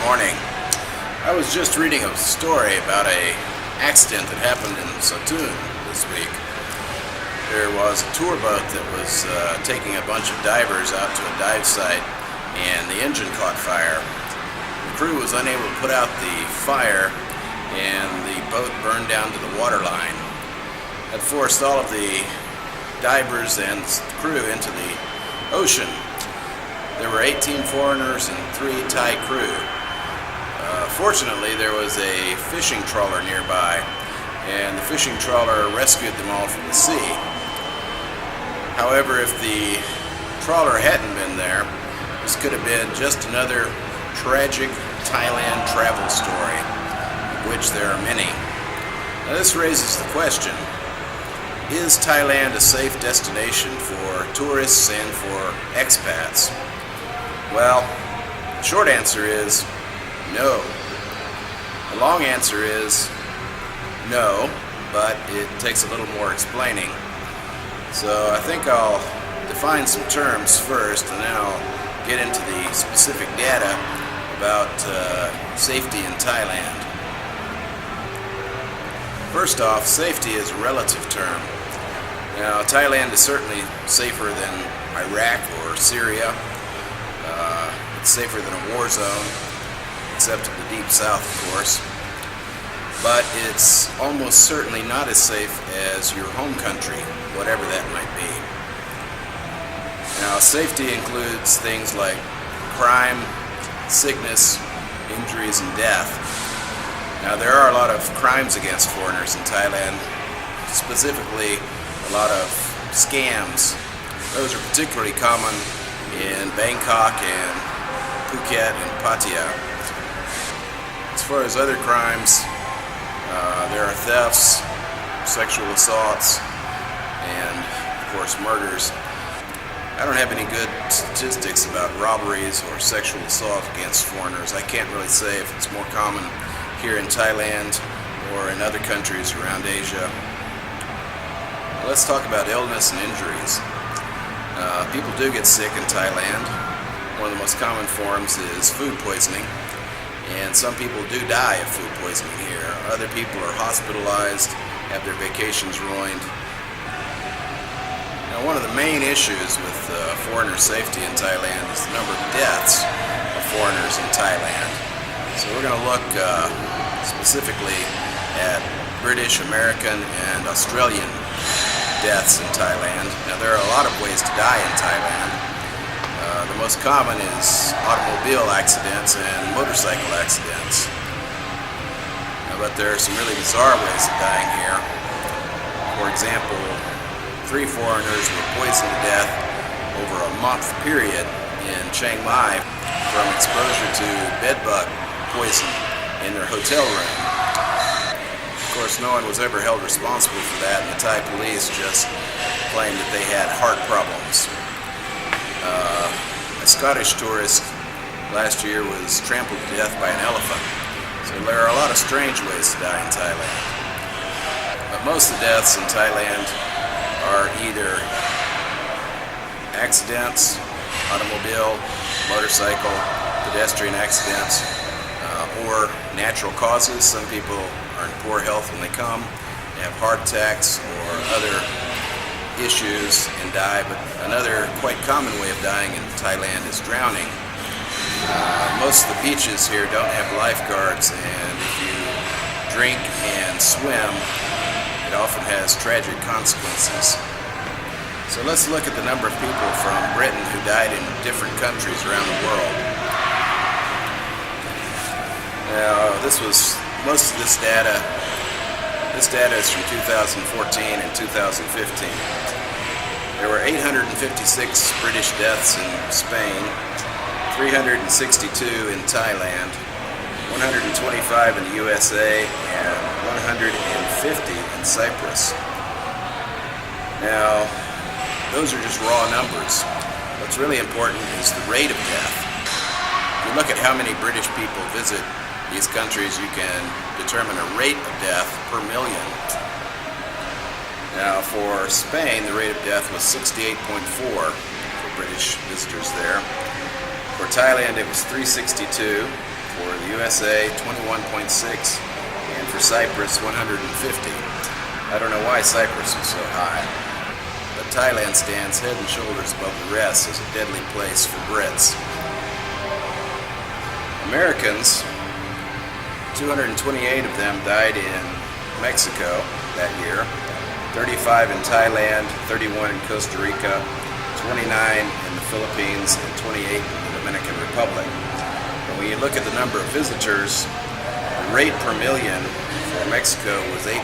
morning. I was just reading a story about an accident that happened in Satoon this week. There was a tour boat that was taking a bunch of divers out to a dive site, and the engine caught fire. The crew was unable to put out the fire, and the boat burned down to the waterline. That forced all of the divers and crew into the ocean. There were 18 foreigners and 3 Thai crew. Fortunately, there was a fishing trawler nearby, and the fishing trawler rescued them all from the sea. However, if the trawler hadn't been there, this could have been just another tragic Thailand travel story, of which there are many. Now, this raises the question: is Thailand a safe destination for tourists and for expats? Well, the short answer is no. The long answer is no, but it takes a little more explaining. So I think I'll define some terms first, and then I'll get into the specific data about safety in Thailand. First off, safety is a relative term. Now, Thailand is certainly safer than Iraq or Syria. It's safer than a war zone, except in the deep south, of course. But it's almost certainly not as safe as your home country, whatever that might be. Now, safety includes things like crime, sickness, injuries, and death. Now, there are a lot of crimes against foreigners in Thailand, specifically a lot of scams. Those are particularly common in Bangkok and Phuket and Pattaya. As far as other crimes, there are thefts, sexual assaults, and of course murders. I don't have any good statistics about robberies or sexual assault against foreigners. I can't really say if it's more common here in Thailand or in other countries around Asia. Let's talk about illness and injuries. People do get sick in Thailand. One of the most common forms is food poisoning, and some people do die of food poisoning here. Other people are hospitalized, have their vacations ruined. Now, one of the main issues with foreigner safety in Thailand is the number of deaths of foreigners in Thailand. So we're going to look specifically at British, American, and Australian deaths in Thailand. Now, there are a lot of ways to die in Thailand. The most common is automobile accidents and motorcycle accidents. But there are some really bizarre ways of dying here. For example, 3 foreigners were poisoned to death over a month period in Chiang Mai from exposure to bedbug poison in their hotel room. Of course, no one was ever held responsible for that, and the Thai police just claimed that they had heart problems. A Scottish tourist last year was trampled to death by an elephant. So there are a lot of strange ways to die in Thailand. But most of the deaths in Thailand are either accidents, automobile, motorcycle, pedestrian accidents, or natural causes. Some people are in poor health when they come, they have heart attacks or other issues and die. But another quite common way of dying in Thailand is drowning. Most of the beaches here don't have lifeguards, and if you drink and swim, it often has tragic consequences. So let's look at the number of people from Britain who died in different countries around the world. Now, most of this data is from 2014 and 2015. There were 856 British deaths in Spain, 362 in Thailand, 125 in the USA, and 150 in Cyprus. Now, those are just raw numbers. What's really important is the rate of death. If you look at how many British people visit these countries, you can determine a rate of death per million. Now, for Spain, the rate of death was 68.4 for British visitors there. For Thailand, it was 362. For the USA, 21.6, and for Cyprus, 150. I don't know why Cyprus is so high, but Thailand stands head and shoulders above the rest as a deadly place for Brits. Americans, 228 of them died in Mexico that year, 35 in Thailand, 31 in Costa Rica, 29 in the Philippines, and 28 in the Dominican Republic. And when you look at the number of visitors, the rate per million for Mexico was 8.8.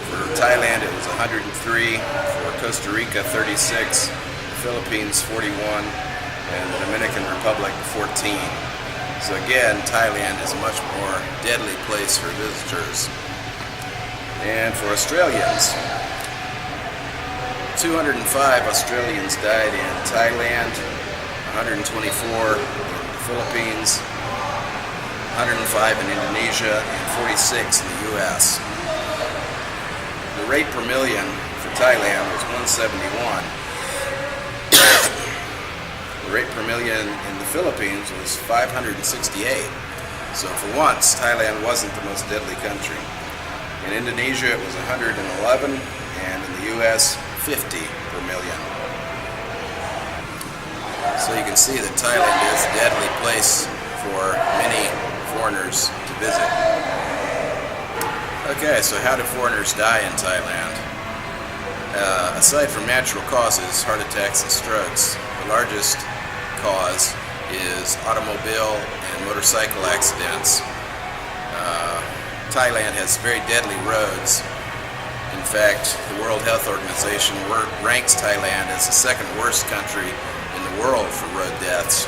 For Thailand it was 103, for Costa Rica 36, the Philippines 41, and the Dominican Republic 14. So again, Thailand is a much more deadly place for visitors. And for Australians, 205 Australians died in Thailand, 124 in the Philippines, 105 in Indonesia, and 46 in the US. The rate per million for Thailand was 171. The rate per million in the Philippines was 568. So for once, Thailand wasn't the most deadly country. In Indonesia it was 111, and in the US 50 per million. So you can see that Thailand is a deadly place for many foreigners to visit. Okay, so how do foreigners die in Thailand? Aside from natural causes, heart attacks and strokes, the largest cause is automobile and motorcycle accidents. Thailand has very deadly roads. In fact, the World Health Organization ranks Thailand as the second worst country in the world for road deaths.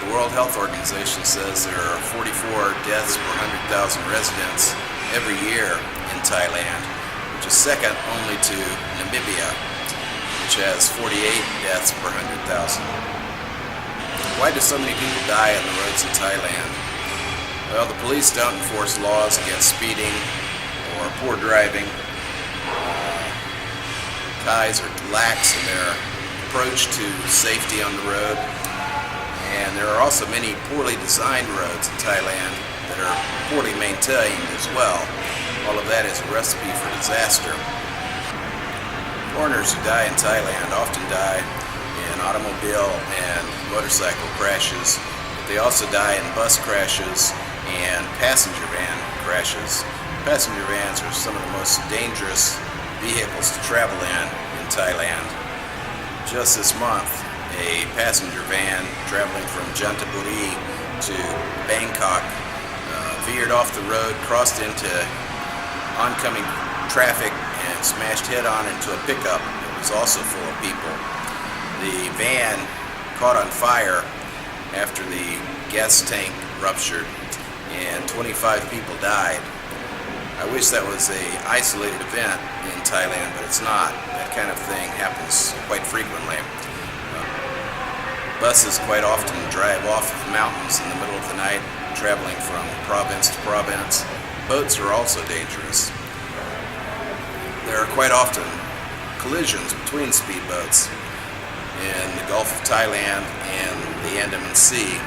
The World Health Organization says there are 44 deaths per 100,000 residents every year in Thailand, which is second only to Namibia, which has 48 deaths per 100,000. Why do so many people die on the roads in Thailand? Well, the police don't enforce laws against speeding or poor driving. Thais are lax in their approach to safety on the road. And there are also many poorly designed roads in Thailand that are poorly maintained as well. All of that is a recipe for disaster. Foreigners who die in Thailand often die in automobile and motorcycle crashes. They also die in bus crashes and passenger van crashes. Passenger vans are some of the most dangerous vehicles to travel in Thailand. Just this month, a passenger van traveling from Chanthaburi to Bangkok veered off the road, crossed into oncoming traffic, and smashed head-on into a pickup that was also full of people. The van caught on fire after the gas tank ruptured, and 25 people died. I wish that was an isolated event in Thailand, but it's not. That kind of thing happens quite frequently. Buses quite often drive off of mountains in the middle of the night, traveling from province to province. Boats are also dangerous. There are quite often collisions between speedboats in the Gulf of Thailand and the Andaman Sea.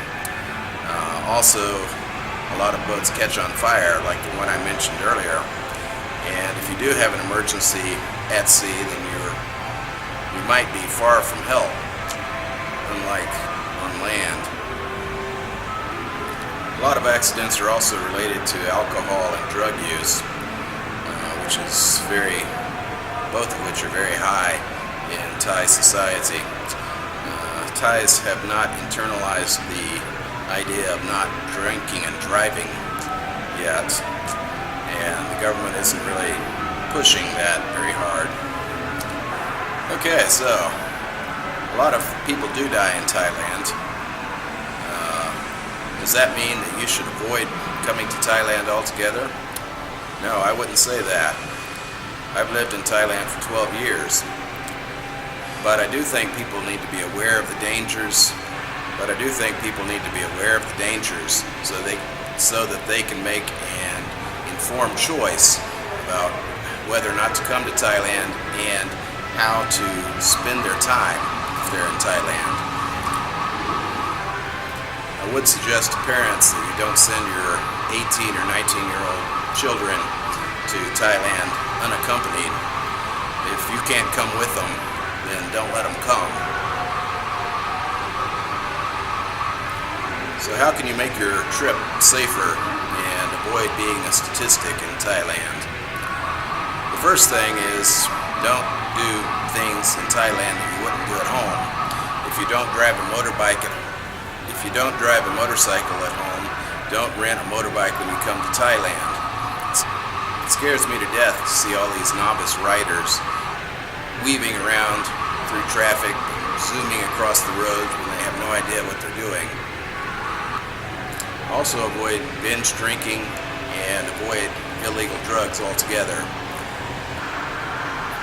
Also, a lot of boats catch on fire, like the one I mentioned earlier. And if you do have an emergency at sea, then you might be far from help, unlike on land. A lot of accidents are also related to alcohol and drug use, both of which are very high in Thai society. Thais have not internalized the idea of not drinking and driving yet, and the government isn't really pushing that very hard. Okay, so a lot of people do die in Thailand. Does that mean that you should avoid coming to Thailand altogether? No, I wouldn't say that. I've lived in Thailand for 12 years, but I do think people need to be aware of the dangers. So that they can make an informed choice about whether or not to come to Thailand and how to spend their time if they're in Thailand. I would suggest to parents that you don't send your 18 or 19-year-old children to Thailand unaccompanied. If you can't come with them, then don't let them come. So how can you make your trip safer and avoid being a statistic in Thailand? The first thing is don't do things in Thailand that you wouldn't do at home. If you don't drive a motorcycle at home, don't rent a motorbike when you come to Thailand. It scares me to death to see all these novice riders weaving around through traffic, zooming across the roads when they have no idea what they're doing. Also avoid binge drinking and avoid illegal drugs altogether.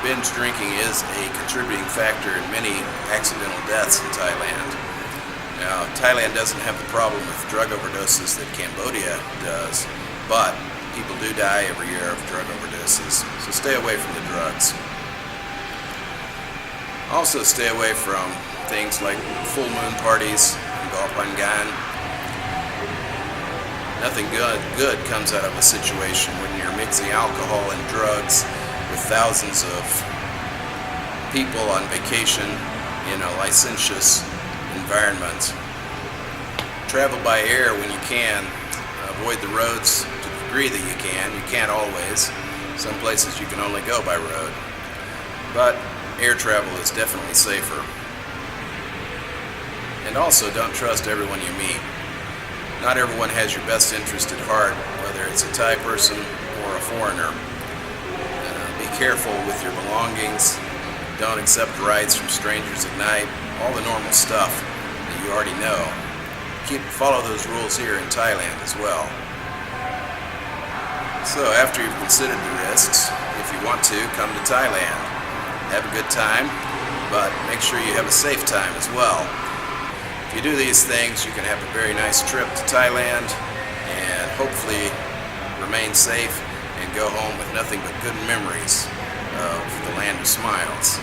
Binge drinking is a contributing factor in many accidental deaths in Thailand. Now, Thailand doesn't have the problem with drug overdoses that Cambodia does, but people do die every year of drug overdoses, so stay away from the drugs. Also stay away from things like full moon parties and Galpangan. Nothing good comes out of a situation when you're mixing alcohol and drugs with thousands of people on vacation in a licentious environment. Travel by air when you can. Avoid the roads to the degree that you can. You can't always. Some places you can only go by road. But air travel is definitely safer. And also, don't trust everyone you meet. Not everyone has your best interest at heart, whether it's a Thai person or a foreigner. Be careful with your belongings. Don't accept rides from strangers at night. All the normal stuff that you already know. Follow those rules here in Thailand as well. So after you've considered the risks, if you want to, come to Thailand. Have a good time, but make sure you have a safe time as well. If you do these things, you can have a very nice trip to Thailand and hopefully remain safe and go home with nothing but good memories of the land of smiles.